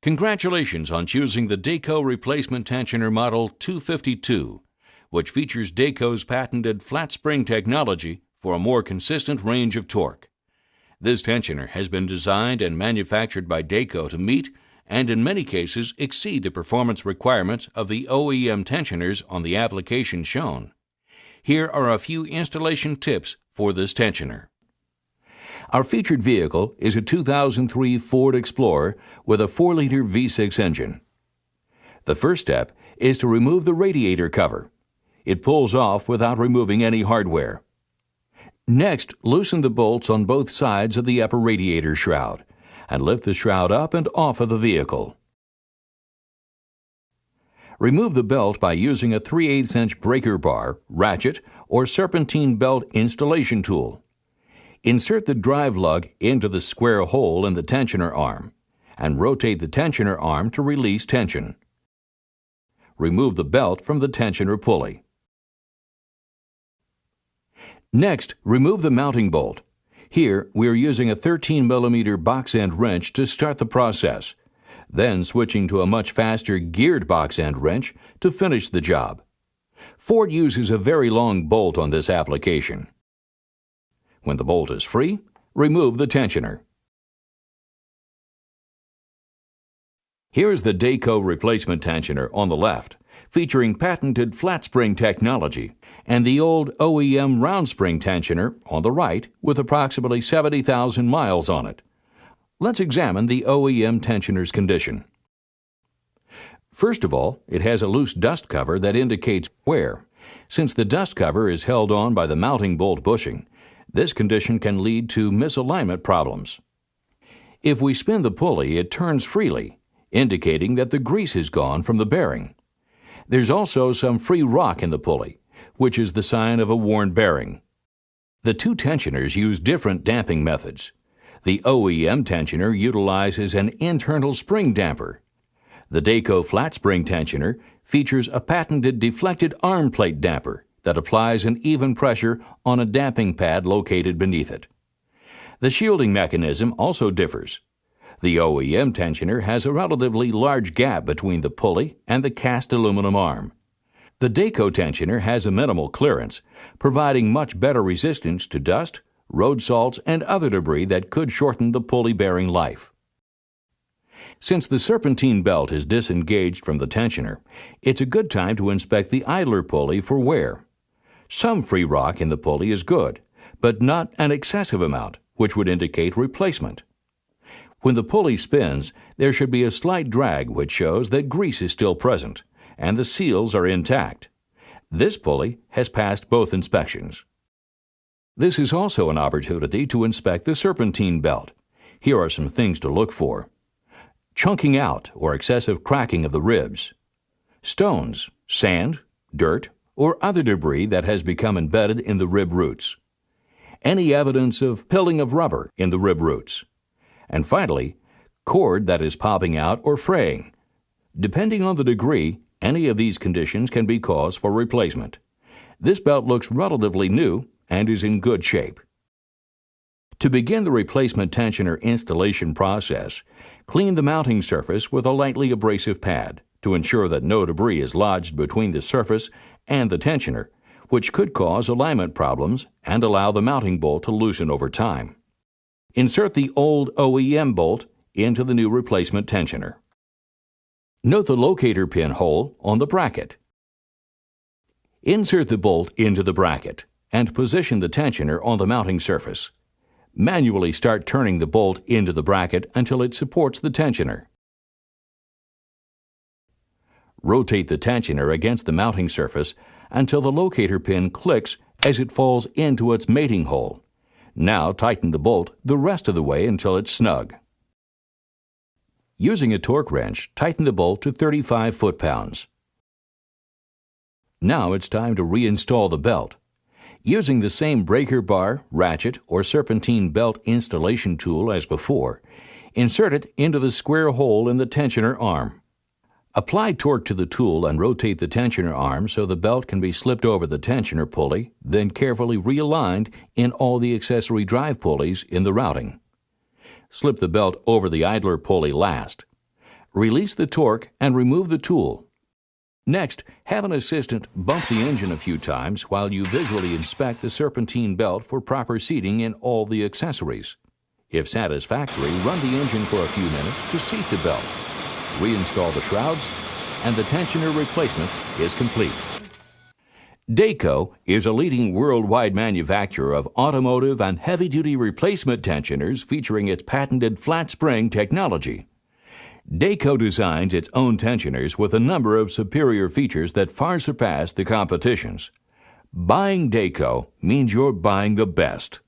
Congratulations on choosing the Dayco Replacement Tensioner Model 252, which features Dayco's patented flat spring technology for a more consistent range of torque. This tensioner has been designed and manufactured by Dayco to meet and in many cases exceed the performance requirements of the OEM tensioners on the application shown. Here are a few installation tips for this tensioner. Our featured vehicle is a 2003 Ford Explorer with a 4-liter V6 engine. The first step is to remove the radiator cover. It pulls off without removing any hardware. Next, loosen the bolts on both sides of the upper radiator shroud and lift the shroud up and off of the vehicle. Remove the belt by using a 3/8" breaker bar, ratchet, or Serpentine Belt installation tool. Insert the drive lug into the square hole in the tensioner arm and rotate the tensioner arm to release tension. Remove the belt from the tensioner pulley. Next, remove the mounting bolt. Here, we are using a 13mm box end wrench to start the process, then switching to a much faster geared box end wrench to finish the job. Ford uses a very long bolt on this application. When the bolt is free, remove the tensioner. Here's the Dayco replacement tensioner on the left, featuring patented flat spring technology, and the old OEM round spring tensioner on the right with approximately 70,000 miles on it. Let's examine the OEM tensioner's condition. First of all, it has a loose dust cover that indicates wear. Since the dust cover is held on by the mounting bolt bushing, this condition can lead to misalignment problems. If we spin the pulley, it turns freely, indicating that the grease is gone from the bearing. There's also some free rock in the pulley, which is the sign of a worn bearing. The two tensioners use different damping methods. The OEM tensioner utilizes an internal spring damper. The Dayco flat spring tensioner features a patented deflected arm plate damper that applies an even pressure on a damping pad located beneath it. The shielding mechanism also differs. The OEM tensioner has a relatively large gap between the pulley and the cast aluminum arm. The Dayco tensioner has a minimal clearance, providing much better resistance to dust, road salts, and other debris that could shorten the pulley bearing life. Since the Serpentine Belt is disengaged from the tensioner, it's a good time to inspect the idler pulley for wear. Some free rock in the pulley is good, but not an excessive amount, which would indicate replacement. When the pulley spins, there should be a slight drag which shows that grease is still present, and the seals are intact. This pulley has passed both inspections. This is also an opportunity to inspect the Serpentine Belt. Here are some things to look for. Chunking out or excessive cracking of the ribs. Stones, sand, dirt, or other debris that has become embedded in the rib roots. Any evidence of pilling of rubber in the rib roots. And finally, cord that is popping out or fraying. Depending on the degree, any of these conditions can be cause for replacement. This belt looks relatively new and is in good shape. To begin the replacement tensioner installation process, clean the mounting surface with a lightly abrasive pad to ensure that no debris is lodged between the surface and the tensioner, which could cause alignment problems and allow the mounting bolt to loosen over time. Insert the old OEM bolt into the new replacement tensioner. Note the locator pin hole on the bracket. Insert the bolt into the bracket and position the tensioner on the mounting surface. Manually start turning the bolt into the bracket until it supports the tensioner. Rotate the tensioner against the mounting surface until the locator pin clicks as it falls into its mating hole. Now tighten the bolt the rest of the way until it's snug. Using a torque wrench, tighten the bolt to 35 foot-pounds. Now it's time to reinstall the belt. Using the same breaker bar, ratchet, or Serpentine Belt installation tool as before, insert it into the square hole in the tensioner arm. Apply torque to the tool and rotate the tensioner arm so the belt can be slipped over the tensioner pulley, then carefully realigned in all the accessory drive pulleys in the routing. Slip the belt over the idler pulley last. Release the torque and remove the tool. Next, have an assistant bump the engine a few times while you visually inspect the serpentine belt for proper seating in all the accessories. If satisfactory, run the engine for a few minutes to seat the belt. Reinstall the shrouds, and the tensioner replacement is complete. Dayco is a leading worldwide manufacturer of automotive and heavy-duty replacement tensioners featuring its patented flat spring technology. Dayco designs its own tensioners with a number of superior features that far surpass the competition's. Buying Dayco means you're buying the best.